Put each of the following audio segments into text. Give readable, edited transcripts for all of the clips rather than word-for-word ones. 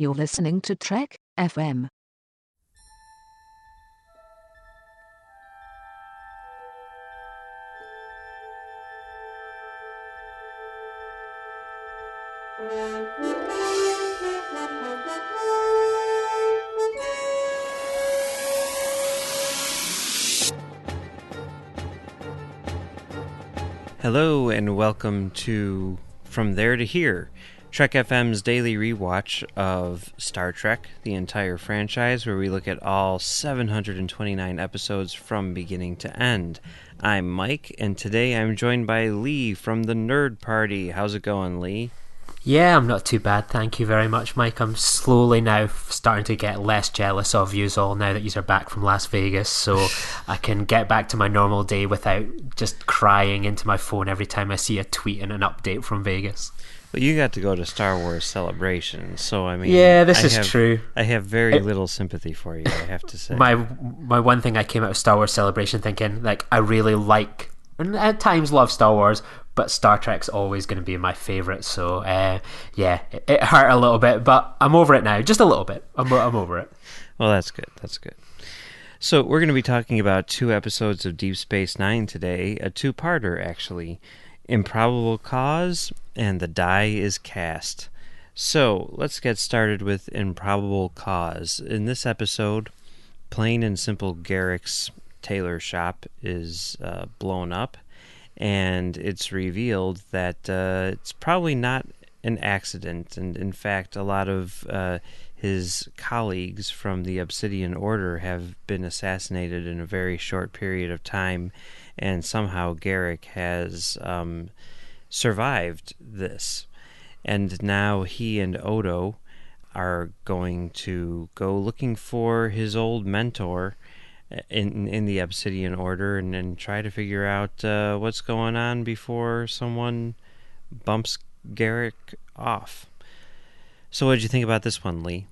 You're listening to Trek FM. Hello and welcome to From There to Here, Trek FM's daily rewatch of Star Trek, the entire franchise, where we look at all 729 episodes from beginning to end. I'm Mike, and today I'm joined by Lee from the Nerd Party. How's it going, Lee? Yeah, I'm not too bad, thank you very much, Mike. I'm slowly now starting to get less jealous of yous all now that yous are back from Las Vegas, so I can get back to my normal day without just crying into my phone every time I see a tweet and an update from Vegas. Well, you got to go to Star Wars Celebration, so I mean... Yeah, this is true. I have very little sympathy for you, I have to say. My one thing, I came out of Star Wars Celebration thinking, like, I really like, and at times love Star Wars, but Star Trek's always going to be my favourite, so yeah, it hurt a little bit, but I'm over it now, just a little bit. I'm over it. Well, that's good. So we're going to be talking about 2 episodes of Deep Space Nine today, a 2-parter actually, Improbable Cause and The Die is Cast. So let's get started with Improbable Cause. In this episode, plain and simple Garrick's tailor shop is blown up, and it's revealed that it's probably not an accident, and in fact a lot of his colleagues from the Obsidian Order have been assassinated in a very short period of time, and somehow Garrick has survived this. And now he and Odo are going to go looking for his old mentor in the Obsidian Order and try to figure out what's going on before someone bumps Garrick off. So what did you think about this one, Lee?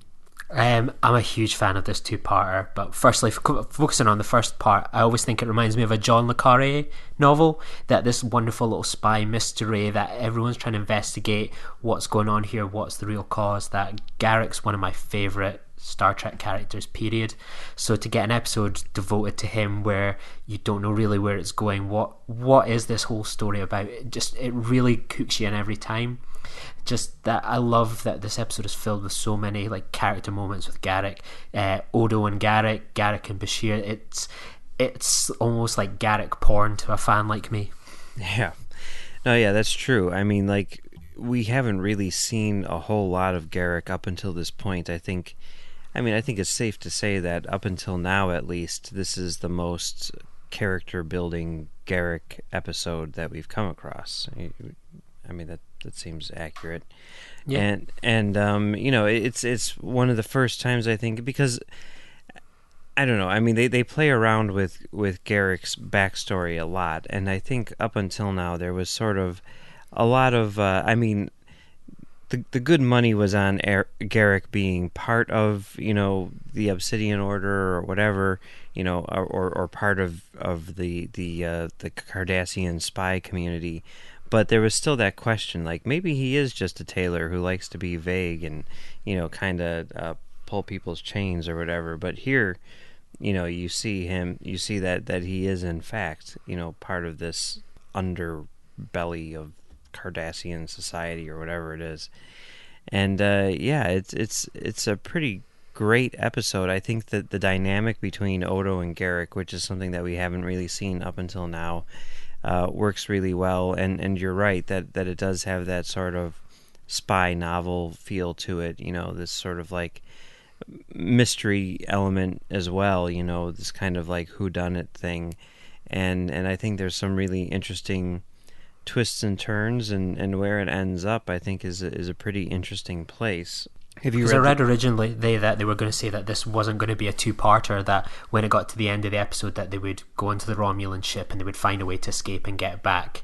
I'm a huge fan of this 2-parter, but firstly, focusing on the first part, I always think it reminds me of a John le Carré novel, that this wonderful little spy mystery that everyone's trying to investigate what's going on here, what's the real cause, that Garrick's one of my favourite Star Trek characters, period. So to get an episode devoted to him where you don't know really where it's going, what is this whole story about, it really cooks you in every time. Just that I love that this episode is filled with so many like character moments with Garrick, Odo and Garrick and Bashir. It's almost like Garrick porn to a fan like me. Yeah, no, yeah, that's true. I mean, like, we haven't really seen a whole lot of Garrick up until this point. I think it's safe to say that up until now, at least, this is the most character building Garrick episode that we've come across. I mean, that seems accurate. Yeah. And you know, it's one of the first times, I think, because I don't know, I mean, they play around with Garrick's backstory a lot, and I think up until now there was sort of a lot of the good money was on Garrick being part of, you know, the Obsidian Order or whatever, you know, or part of the Cardassian spy community. But there was still that question, like, maybe he is just a tailor who likes to be vague and, you know, kind of pull people's chains or whatever. But here, you know, you see that he is, in fact, you know, part of this underbelly of Cardassian society or whatever it is. And, yeah, it's a pretty great episode. I think that the dynamic between Odo and Garrick, which is something that we haven't really seen up until now, works really well, and you're right that it does have that sort of spy novel feel to it, you know, this sort of like mystery element as well, you know, this kind of like whodunit thing, and I think there's some really interesting twists and turns, and where it ends up, I think is a pretty interesting place. Because I read originally that they were going to say that this wasn't going to be a 2-parter, that when it got to the end of the episode that they would go into the Romulan ship and they would find a way to escape and get back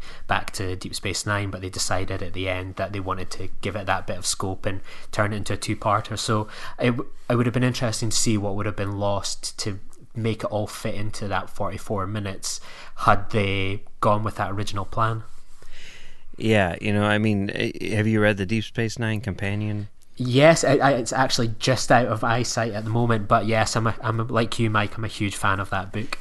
to Deep Space Nine, but they decided at the end that they wanted to give it that bit of scope and turn it into a 2-parter. So it would have been interesting to see what would have been lost to make it all fit into that 44 minutes had they gone with that original plan. Yeah, you know, I mean, have you read the Deep Space Nine companion? Yes, it's actually just out of eyesight at the moment, but yes, I'm like you, Mike. I'm a huge fan of that book.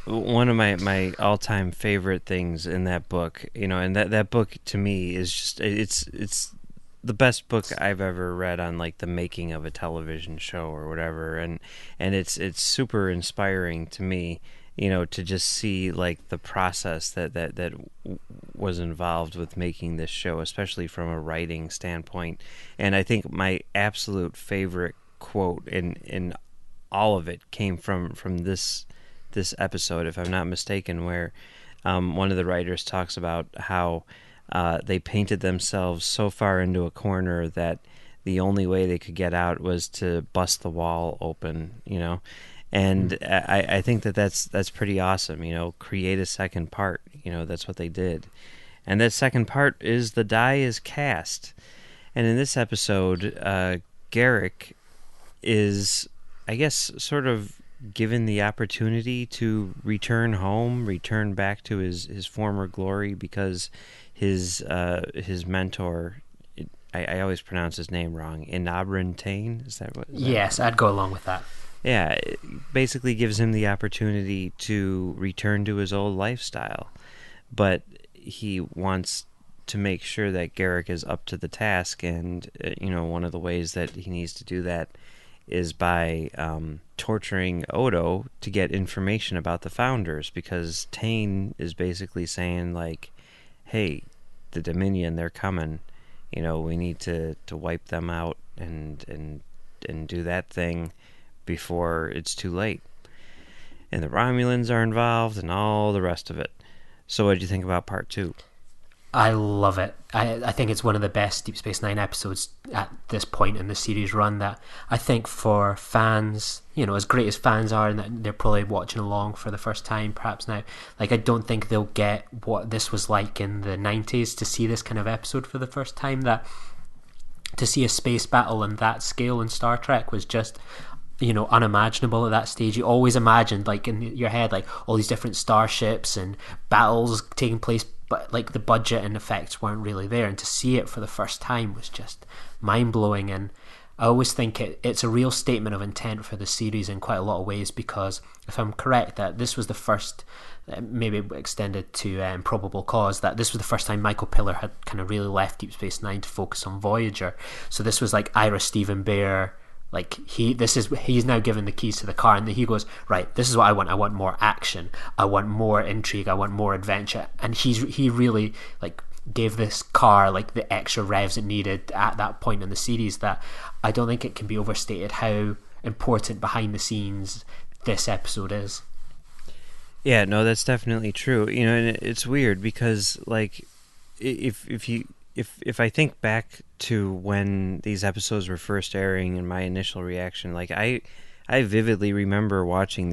One of my all-time favorite things in that book, and that book to me is just it's the best book I've ever read on like the making of a television show or whatever, and it's super inspiring to me, to just see like the process that was involved with making this show, especially from a writing standpoint. And I think my absolute favorite quote in all of it came from this episode, if I'm not mistaken, where one of the writers talks about how they painted themselves so far into a corner that the only way they could get out was to bust the wall open, And I think that's pretty awesome, create a second part, that's what they did. And that second part is the die is cast. And in this episode, Garrick is, I guess, sort of given the opportunity to return home, return back to his former glory, because his mentor, I always pronounce his name wrong, Inabrantain, is that what? Yes, I'd go along with that. Yeah, it basically gives him the opportunity to return to his old lifestyle, but he wants to make sure that Garrick is up to the task, and one of the ways that he needs to do that is by torturing Odo to get information about the founders, because Tain is basically saying like, hey, the Dominion, they're coming, we need to wipe them out and do that thing before it's too late. And the Romulans are involved and all the rest of it. So what did you think about part 2? I love it. I think it's one of the best Deep Space Nine episodes at this point in the series run, that I think for fans, as great as fans are, and that they're probably watching along for the first time perhaps now, like I don't think they'll get what this was like in the 90s to see this kind of episode for the first time. That to see a space battle on that scale in Star Trek was just unimaginable at that stage. You always imagined, like in your head, like all these different starships and battles taking place, but like the budget and effects weren't really there, and to see it for the first time was just mind-blowing. And I always think it's a real statement of intent for the series in quite a lot of ways, because if I'm correct that this was the first, maybe extended to Improbable Cause, that this was the first time Michael Piller had kind of really left Deep Space Nine to focus on Voyager. So this was like Ira Stephen Bear, like he's now given the keys to the car, and he goes, right, this is what I want more action, I want more intrigue, I want more adventure. And he really like gave this car like the extra revs it needed at that point in the series, that I don't think it can be overstated how important behind the scenes this episode is. Yeah, no, that's definitely true. And it's weird because like if I think back to when these episodes were first airing and my initial reaction, like I vividly remember watching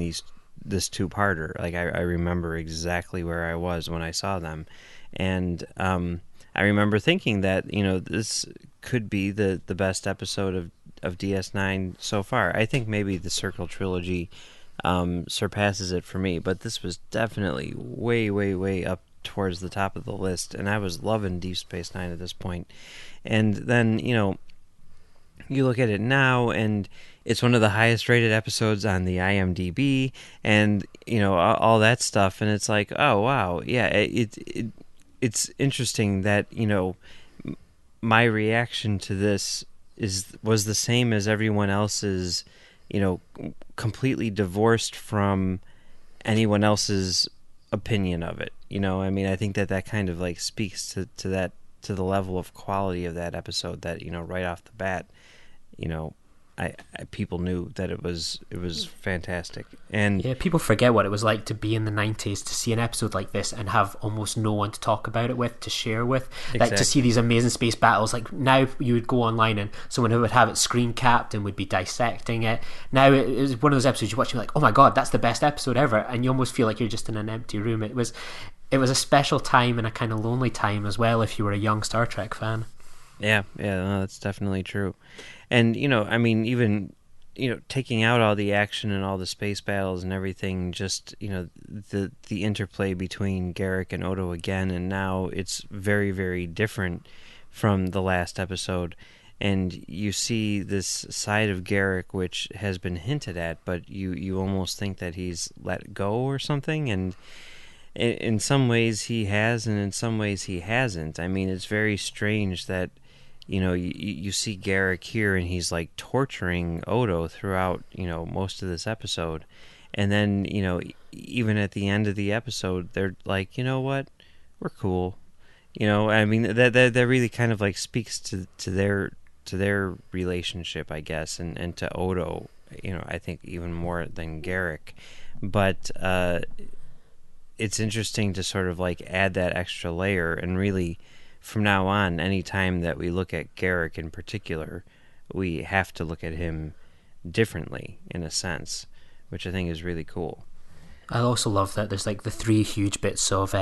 this two-parter. Like I remember exactly where I was when I saw them, and I remember thinking that this could be the best episode of DS9 so far. I think maybe the Circle trilogy surpasses it for me, but this was definitely way up towards the top of the list, and I was loving Deep Space Nine at this point. And then you look at it now, and it's one of the highest rated episodes on the IMDb, and all that stuff, and it's like, oh wow, yeah, it's interesting that my reaction to this was the same as everyone else's, completely divorced from anyone else's opinion of it. I think that kind of like speaks to the level of quality of that episode, that right off the bat, I people knew that it was fantastic. And yeah, people forget what it was like to be in the 90s, to see an episode like this and have almost no one to talk about it with, to share with. Exactly. Like to see these amazing space battles, like now you would go online and someone who would have it screen capped and would be dissecting it. Now it was one of those episodes you watch and you're like, oh my god, that's the best episode ever, and you almost feel like you're just in an empty room. It was a special time, and a kind of lonely time as well if you were a young Star Trek fan. Yeah, no, that's definitely true. And even taking out all the action and all the space battles and everything, just the interplay between Garrick and Odo again, and now it's very, very different from the last episode. and you see this side of Garrick which has been hinted at, but you almost think that he's let go or something, and in some ways he has, and in some ways he hasn't. I mean, it's very strange that, you see Garrick here, and he's like torturing Odo throughout, most of this episode. And then, even at the end of the episode, they're like, you know what? We're cool. I mean, that really kind of like speaks to their relationship, I guess, and to Odo, I think even more than Garrick. But it's interesting to sort of like add that extra layer, and really, from now on, any time that we look at Garrick in particular, we have to look at him differently, in a sense, which I think is really cool. I also love that there's like the three huge bits of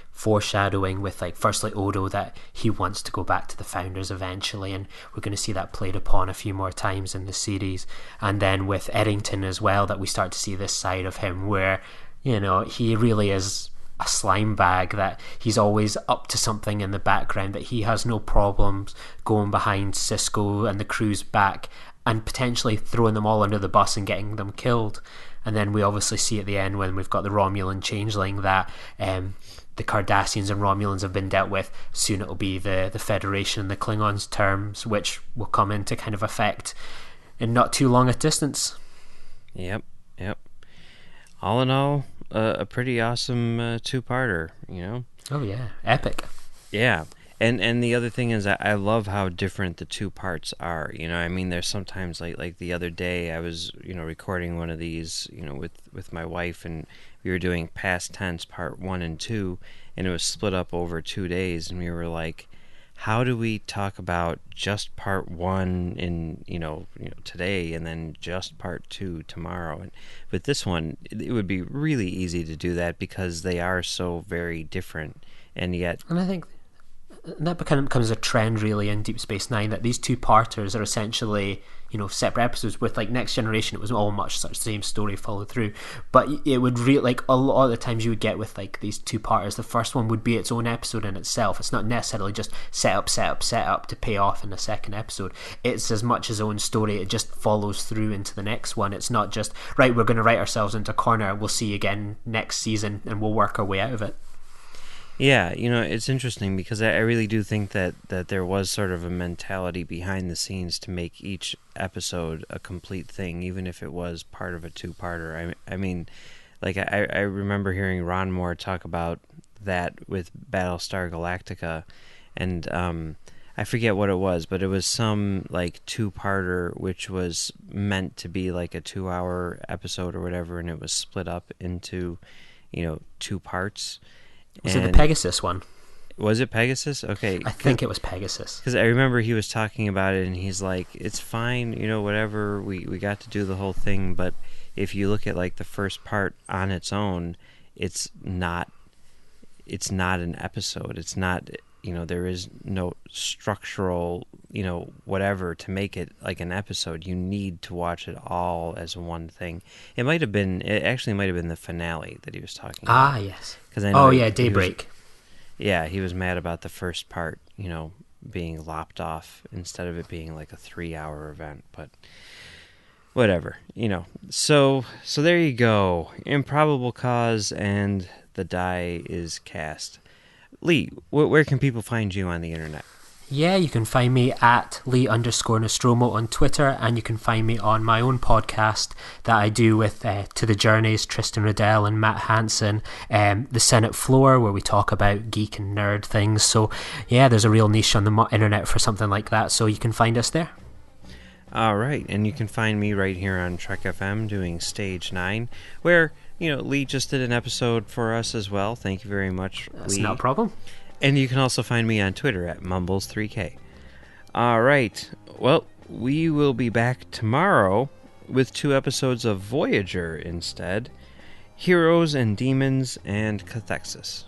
foreshadowing with, like, firstly Odo, that he wants to go back to the Founders eventually, and we're going to see that played upon a few more times in the series. And then with Eddington as well, that we start to see this side of him where, he really is a slime bag, that he's always up to something in the background, that he has no problems going behind Sisko and the crew's back and potentially throwing them all under the bus and getting them killed. And then we obviously see at the end, when we've got the Romulan changeling, that the Cardassians and Romulans have been dealt with. Soon it'll be the Federation and the Klingons terms, which will come into kind of effect in not too long a distance. Yep. All in all, a pretty awesome two-parter, Oh yeah, epic. Yeah. And the other thing is, I love how different the two parts are. I mean, there's sometimes like the other day I was recording one of these with my wife, and we were doing past tense part 1 and 2, and it was split up over 2 days, and we were like, how do we talk about just part 1 in today, and then just part 2 tomorrow? And with this one, it would be really easy to do that because they are so very different, and yet. And I think that kind of becomes a trend really in Deep Space Nine, that these two-parters are essentially separate episodes. With like Next Generation, it was all much such the same story followed through, but it would like a lot of the times you would get with like these two-parters, the first one would be its own episode in itself. It's not necessarily just set up to pay off in the second episode. It's as much its own story. It just follows through into the next one. It's not just, right, we're going to write ourselves into a corner, we'll see you again next season and we'll work our way out of it. Yeah, it's interesting because I really do think that there was sort of a mentality behind the scenes to make each episode a complete thing, even if it was part of a two-parter. I mean, like, I remember hearing Ron Moore talk about that with Battlestar Galactica, and I forget what it was, but it was some, like, two-parter which was meant to be, like, a 2-hour episode or whatever, and it was split up into, 2 parts. Was it the Pegasus one? Was it Pegasus? Okay. I think it was Pegasus. Because I remember he was talking about it, and he's like, it's fine, whatever, we got to do the whole thing, but if you look at, like, the first part on its own, it's not an episode. It's not, there is no structural, whatever to make it like an episode. You need to watch it all as one thing. It actually might have been the finale that he was talking about. Ah, yes. Cause I know Daybreak. He was mad about the first part, being lopped off instead of it being like a 3-hour event, but whatever, So there you go. Improbable Cause, and the die is cast. Lee, where can people find you on the internet? Yeah, you can find me at Lee_Nostromo on Twitter, and you can find me on my own podcast that I do with To the Journeys, Tristan Riddell and Matt Hansen, The Senate Floor, where we talk about geek and nerd things. So yeah, there's a real niche on the internet for something like that, so you can find us there. All right, and you can find me right here on Trek FM doing Stage 9, where, Lee just did an episode for us as well. Thank you very much, Lee. That's no problem. And you can also find me on Twitter at Mumbles3K. All right. Well, we will be back tomorrow with 2 episodes of Voyager instead. Heroes and Demons and Cathexis.